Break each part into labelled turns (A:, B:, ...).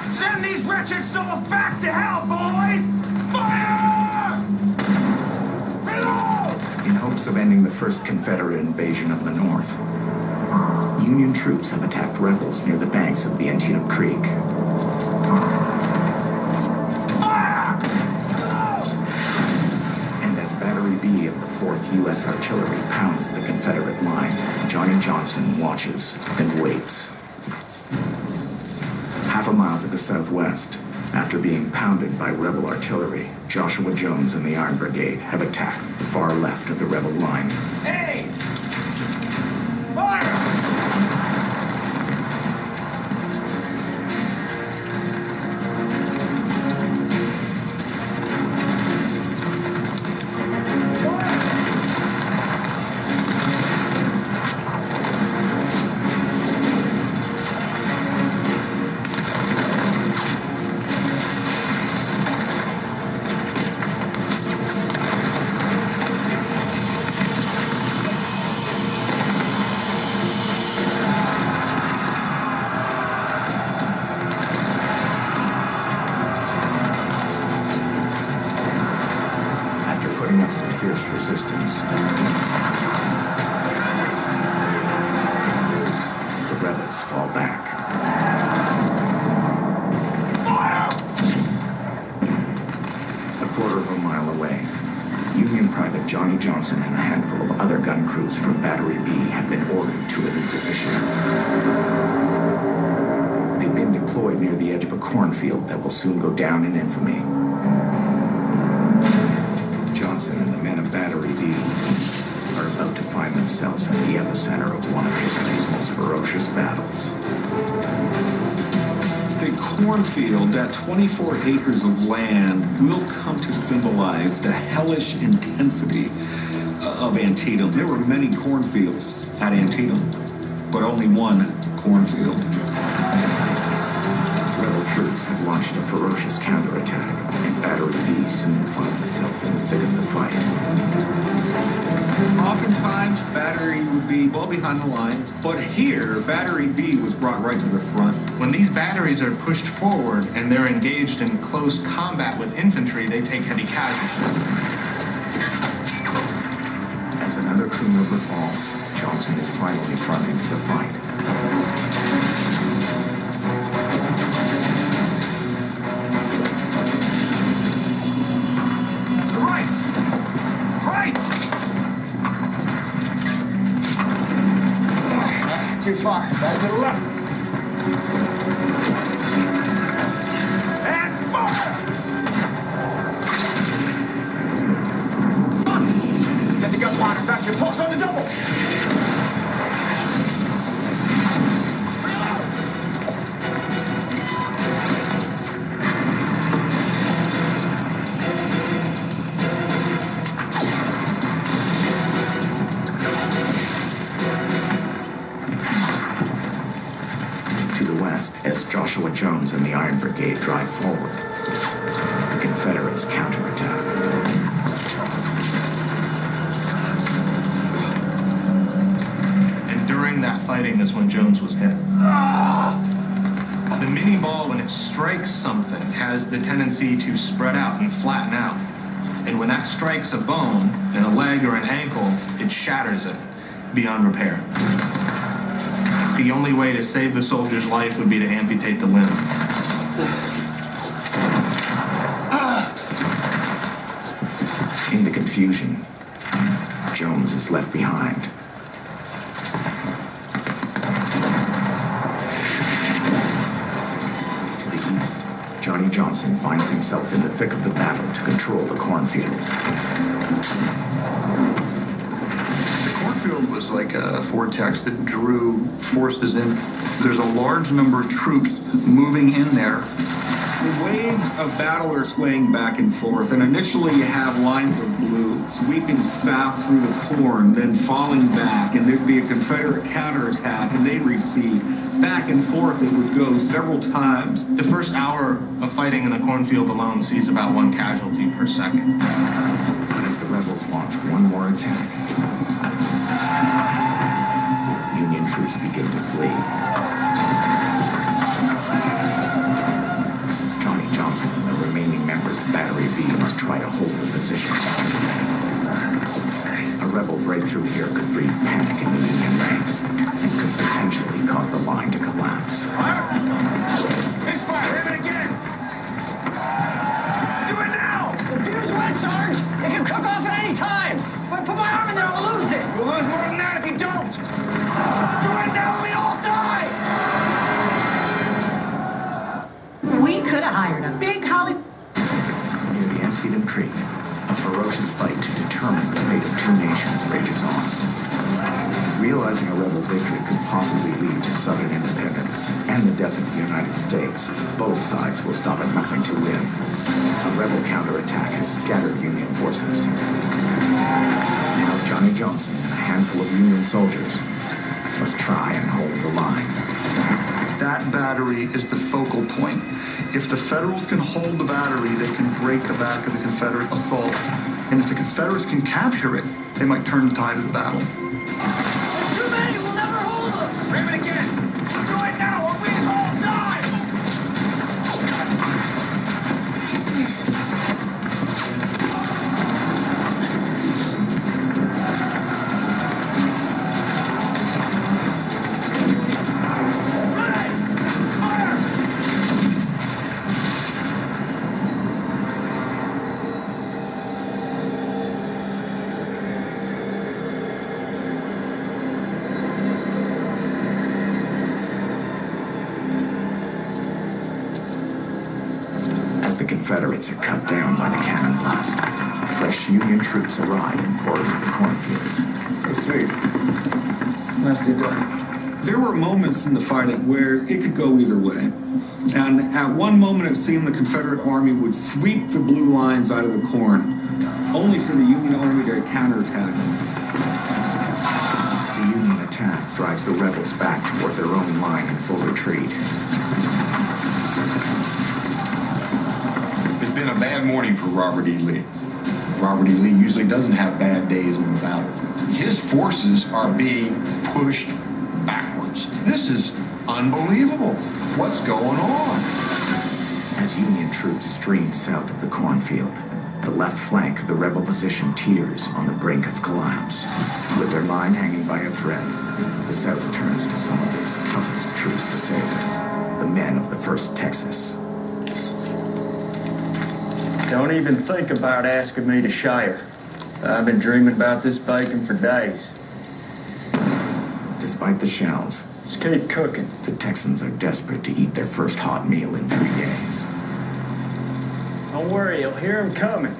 A: Send these wretched souls back to hell, boys! Fire! Reload!
B: In hopes of ending the first Confederate invasion of the North, Union troops have attacked rebels near the banks of the Antietam Creek.
A: Fire!
B: And as Battery B of the 4th U.S. Artillery pounds the Confederate line, Johnny Johnson watches and waits. Half a mile to the southwest, after being pounded by rebel artillery, Joshua Jones and the Iron Brigade have attacked the far left of the rebel line.
A: Hey! Fire!
B: Some fierce resistance. The rebels fall back. A quarter of a mile away, Union Private Johnny Johnson and a handful of other gun crews from Battery B have been ordered to a new position. They've been deployed near the edge of a cornfield that will soon go down in infamy. Johnson and the men of Battery B are about to find themselves at the epicenter of one of history's most ferocious battles.
C: The cornfield, that 24 acres of land, will come to symbolize the hellish intensity of Antietam. There were many cornfields at Antietam, but only one cornfield.
B: Rebel troops have launched a ferocious counterattack, and Battery B soon finds itself in the thick of the fight.
C: Oftentimes, Battery would be well behind the lines, but here, Battery B was brought right to the front.
D: When these batteries are pushed forward and they're engaged in close combat with infantry, they take heavy casualties.
B: As another crew member falls, Johnson is finally thrown into the fight.
A: Too far. Back to the left. And fire! Get the gunpowder back to your post on the double!
B: As Joshua Jones and the Iron Brigade drive forward, the Confederates counterattack.
D: And during that fighting is when Jones was hit. The mini ball, when it strikes something, has the tendency to spread out and flatten out. And when that strikes a bone, in a leg or an ankle, it shatters it beyond repair. The only way to save the soldier's life would be to amputate the limb.
B: In the confusion, Jones is left behind. To the east, Johnny Johnson finds himself in the thick of the battle to control the cornfield.
E: Was like a vortex that drew forces in. There's a large number of troops moving in there.
C: The waves of battle are swaying back and forth, and initially you have lines of blue sweeping south through the corn, then falling back, and there'd be a Confederate counterattack, and they'd recede. Back and forth it would go several times.
D: The first hour of fighting in the cornfield alone sees about 1 casualty per second.
B: As the rebels launch one more attack, Union troops begin to flee. position. A rebel breakthrough here could breed panic in the Union ranks and could potentially cause the line to collapse.
A: This fire, hit it again! Do it now!
F: The fuse went, Sarge! It can cook off at any time! If I put my arm in there, I'll lose it!
A: You'll lose more than that if you don't! Do it now, we all die!
G: We could have hired a big Hollywood.
B: Near the Antietam Creek, a ferocious fight to determine the fate of two nations rages on. Realizing a rebel victory could possibly lead to Southern independence and the death of the United States, both sides will stop at nothing to win. A rebel counterattack has scattered Union forces. Now Johnny Johnson and a handful of Union soldiers must try and hold the line.
E: That battery is the focal point. If the Federals can hold the battery, they can break the back of the Confederate assault. And if the Confederates can capture it, they might turn the tide of the battle.
F: Too many! We'll never hold them!
A: Ram it again! Do it now or we all die!
B: As the Confederates are cut down by the cannon blast, fresh Union troops arrive and pour into the cornfield.
E: Hey, sweet. Nicely done.
C: There were moments in the fighting where it could go either way. And at one moment, it seemed the Confederate Army would sweep the blue lines out of the corn, only for the Union Army to counterattack.
B: The Union attack drives the rebels back toward their own line in full retreat.
H: It's been a bad morning for Robert E. Lee. Robert E. Lee usually doesn't have bad days on the battlefield. His forces are being pushed backwards. This is unbelievable. What's going on?
B: As Union troops stream south of the cornfield, the left flank of the rebel position teeters on the brink of collapse. With their line hanging by a thread, the South turns to some of its toughest troops to save it, the men of the 1st Texas.
I: Don't even think about asking me to share. I've been dreaming about this bacon for days.
B: Despite the shells,
I: Just keep cooking.
B: the Texans are desperate to eat their first hot meal in 3 days.
I: Don't worry, you'll hear him coming.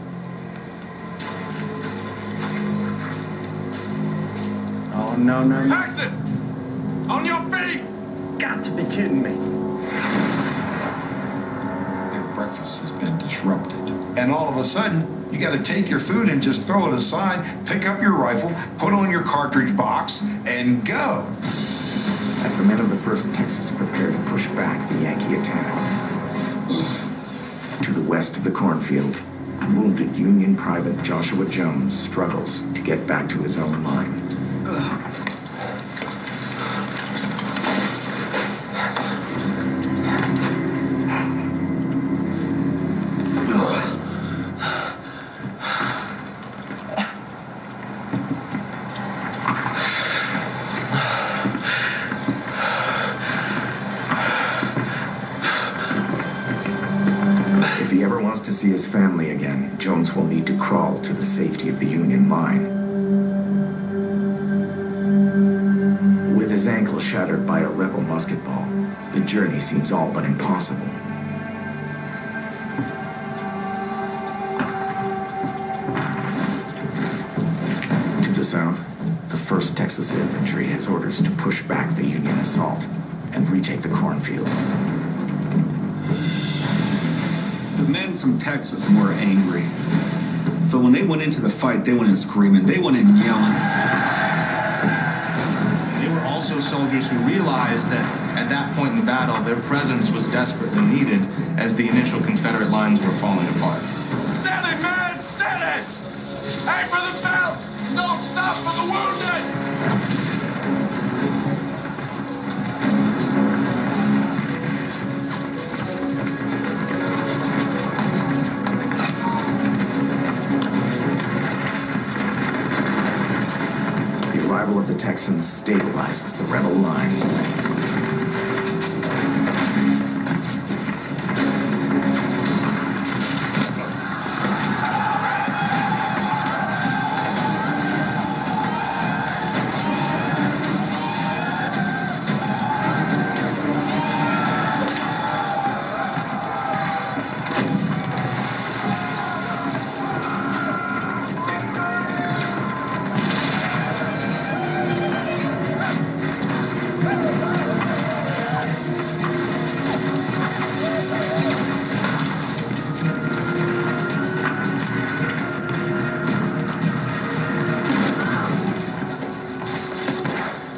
I: Oh, no, no, no.
A: Texas! On your feet!
I: Got to be kidding me.
H: Their breakfast has been disrupted. And all of a sudden, you got to take your food and just throw it aside, pick up your rifle, put on your cartridge box, and go.
B: As the men of the 1st Texas prepare to push back the Yankee attack, to the west of the cornfield, wounded Union Private Joshua Jones struggles to get back to his own line. If he ever wants to see his family again, Jones will need to crawl to the safety of the Union line. With his ankle shattered by a rebel musket ball, the journey seems all but impossible. To the south, the 1st Texas Infantry has orders to push back the Union assault and retake the cornfield.
C: The men from Texas were angry. So when they went into the fight, they went in screaming. They went in yelling.
D: They were also soldiers who realized that at that point in the battle, their presence was desperately needed as the initial Confederate lines were falling apart.
A: Steady, man, steady! Aim for the belt! Don't stop for the wounded!
B: Texans stabilizes the rebel line.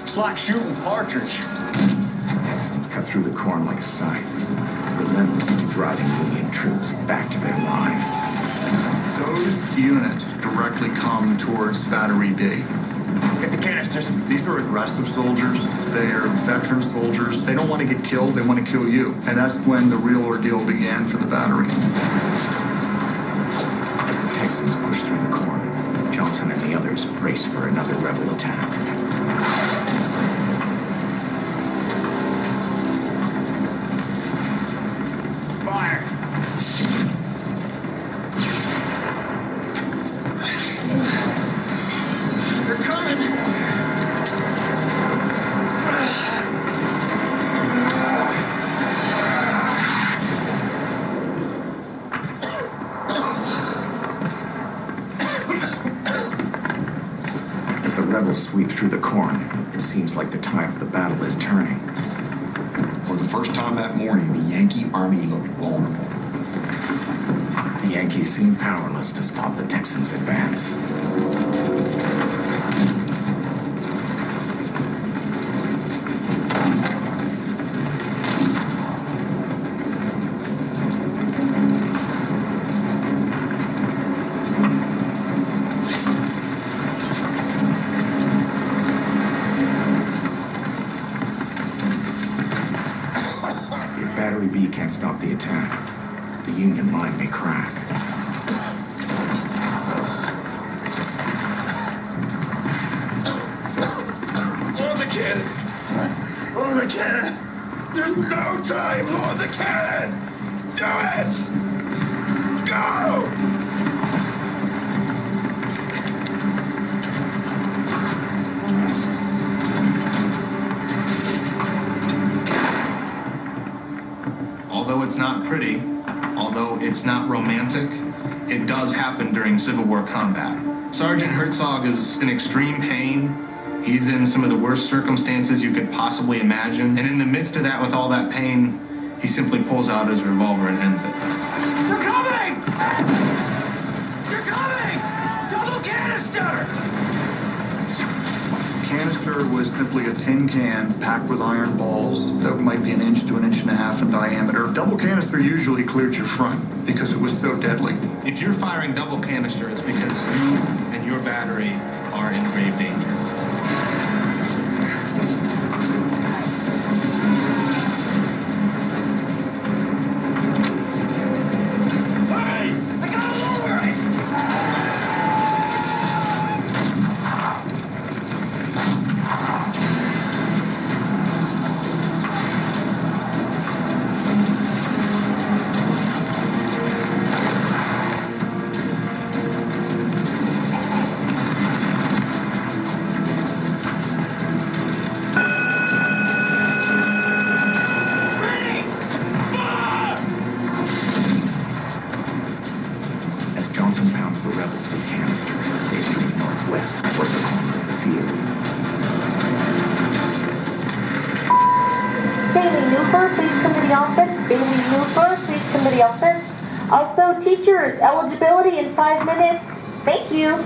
I: It's like shooting partridge.
B: Texans cut through the corn like a scythe, relentlessly driving Union troops back to their line.
E: Those units directly come towards Battery B.
I: Get the canisters.
E: These are aggressive soldiers. They are veteran soldiers. They don't want to get killed. They want to kill you. And that's when the real ordeal began for the battery.
B: As the Texans push through the corn, Johnson and the others brace for another rebel attack.
I: Fire. They're coming.
B: As the rebels sweep through the corn, it seems like the tide of the battle is turning.
H: For the first time that morning, the Yankee army looked vulnerable.
B: The Yankees seem powerless to stop the Texans' advance. If Battery B can't stop the attack, the Union line may crack.
A: Load the cannon! Load the cannon! There's no time! Load the cannon! Do it! Go!
D: Although it's not pretty, although it's not romantic, it does happen during Civil War combat. Sergeant Herzog is in extreme pain. He's in some of the worst circumstances you could possibly imagine. And in the midst of that, with all that pain, he simply pulls out his revolver and ends it.
F: They're coming! They're coming! Double canister!
E: Canister was simply a tin can packed with iron balls that might be 1 inch to 1.5 inches in diameter. Double canister usually cleared your front because it was so deadly.
D: If you're firing double canister, it's because you and your battery are in grave danger.
F: Hey! I got a lower!
B: As Johnson pounds the rebels with canister, they stream northwest toward the corner of the field.
J: Bailey Newford, please come to the office. Bailey Newford, please come to the office. Also, teachers, eligibility in 5 minutes. Thank you.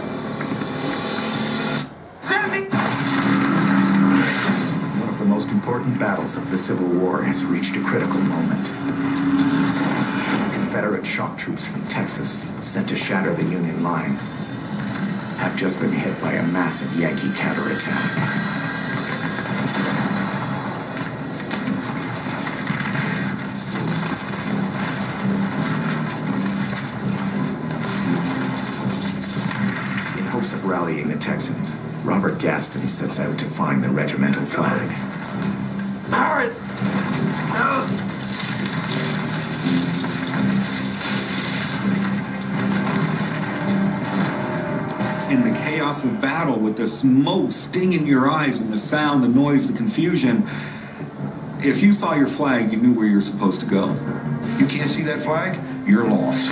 B: One of the most important battles of the Civil War has reached a critical moment. Confederate shock troops from Texas, sent to shatter the Union line, have just been hit by a massive Yankee counterattack. In hopes of rallying the Texans, Robert Gaston sets out to find the regimental flag.
A: Howard!
C: In the chaos of battle, with the smoke stinging your eyes and the sound, the noise, the confusion, if you saw your flag, you knew where you were supposed to go.
H: You can't see that flag, you're lost.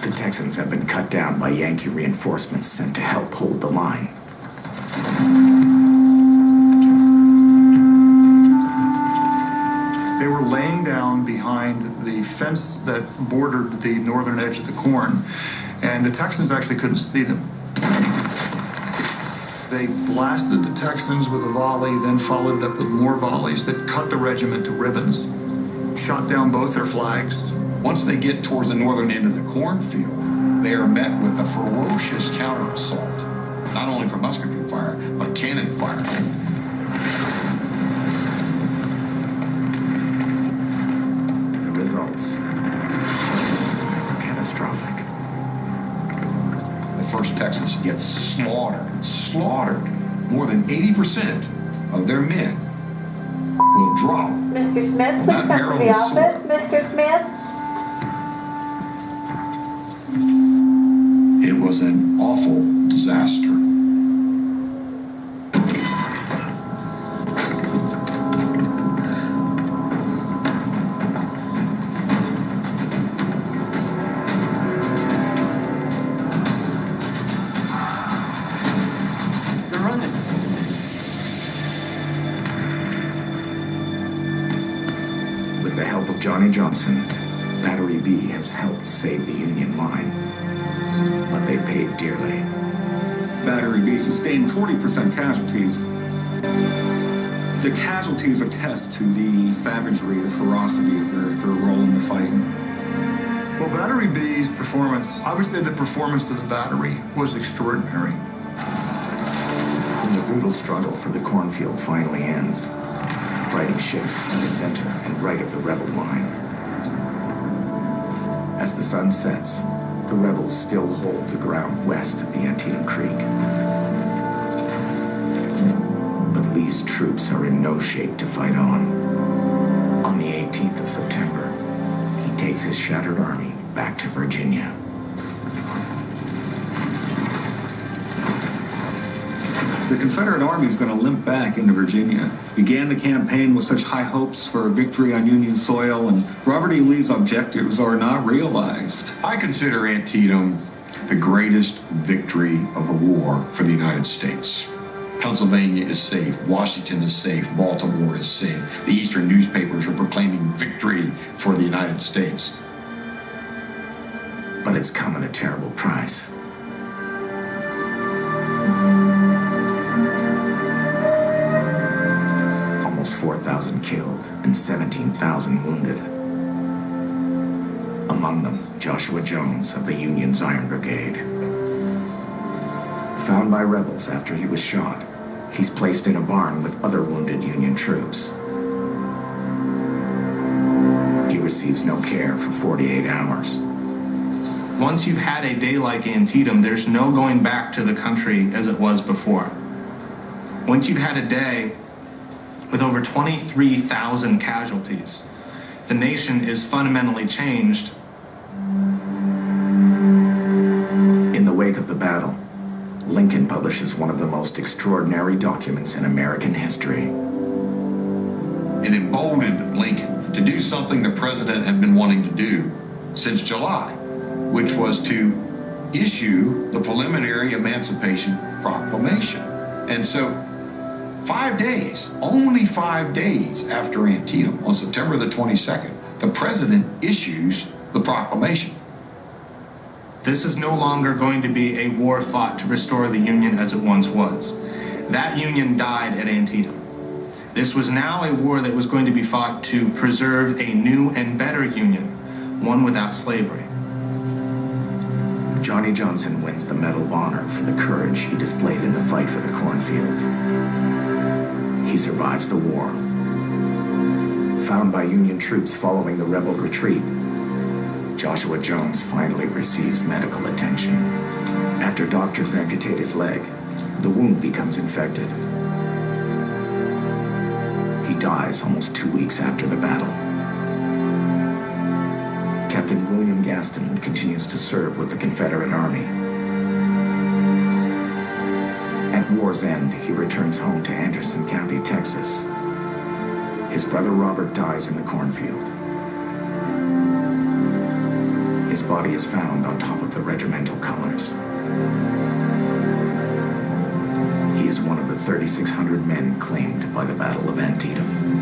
B: The Texans have been cut down by Yankee reinforcements sent to help hold the line.
E: They were laying down behind the fence that bordered the northern edge of the corn, and the Texans actually couldn't see them. They blasted the Texans with a volley, then followed it up with more volleys that cut the regiment to ribbons, shot down both their flags.
H: Once they get towards the northern end of the cornfield, they are met with a ferocious counter-assault, not only from musketry fire, but cannon fire.
B: The results are catastrophic.
H: The 1st Texas gets slaughtered. More than 80% of their men will drop.
J: Mr. Smith, please come to the office. Mr. Smith?
H: It was an awful disaster.
F: They're running.
B: With the help of Johnny Johnson, Battery B has helped save the Union line. But they paid dearly.
C: Battery B sustained 40% casualties. The casualties attest to the savagery, the ferocity of their role in the fight.
E: Well, Battery B's performance, I would say the performance of the battery was extraordinary.
B: When the brutal struggle for the cornfield finally ends, the fighting shifts to the center and right of the rebel line. As the sun sets, the rebels still hold the ground west of the Antietam Creek. But Lee's troops are in no shape to fight on. On the 18th of September, he takes his shattered army back to Virginia.
C: The Confederate Army is going to limp back into Virginia. Began the campaign with such high hopes for victory on Union soil, and Robert E. Lee's objectives are not realized.
H: I consider Antietam the greatest victory of the war for the United States. Pennsylvania is safe, Washington is safe, Baltimore is safe. The Eastern newspapers are proclaiming victory for the United States.
B: But it's come at a terrible price. Almost 4,000 killed and 17,000 wounded. Among them, Joshua Jones of the Union's Iron Brigade. Found by rebels after he was shot, he's placed in a barn with other wounded Union troops. He receives no care for 48 hours.
D: Once you've had a day like Antietam, there's no going back to the country as it was before. Once you've had a day with over 23,000 casualties, the nation is fundamentally changed.
B: In the wake of the battle, Lincoln publishes one of the most extraordinary documents in American history.
H: It emboldened Lincoln to do something the president had been wanting to do since July, which was to issue the preliminary Emancipation Proclamation. And so 5 days, only 5 days after Antietam, on September the 22nd, the president issues the proclamation.
D: This is no longer going to be a war fought to restore the Union as it once was. That Union died at Antietam. This was now a war that was going to be fought to preserve a new and better Union, one without slavery.
B: Johnny Johnson wins the Medal of Honor for the courage he displayed in the fight for the cornfield. He survives the war. Found by Union troops following the rebel retreat, Joshua Jones finally receives medical attention. After doctors amputate his leg, the wound becomes infected. He dies almost 2 weeks after the battle. Captain William Gaston continues to serve with the Confederate Army. At war's end, he returns home to Anderson County, Texas. His brother Robert dies in the cornfield. His body is found on top of the regimental colors. He is one of the 3,600 men claimed by the Battle of Antietam.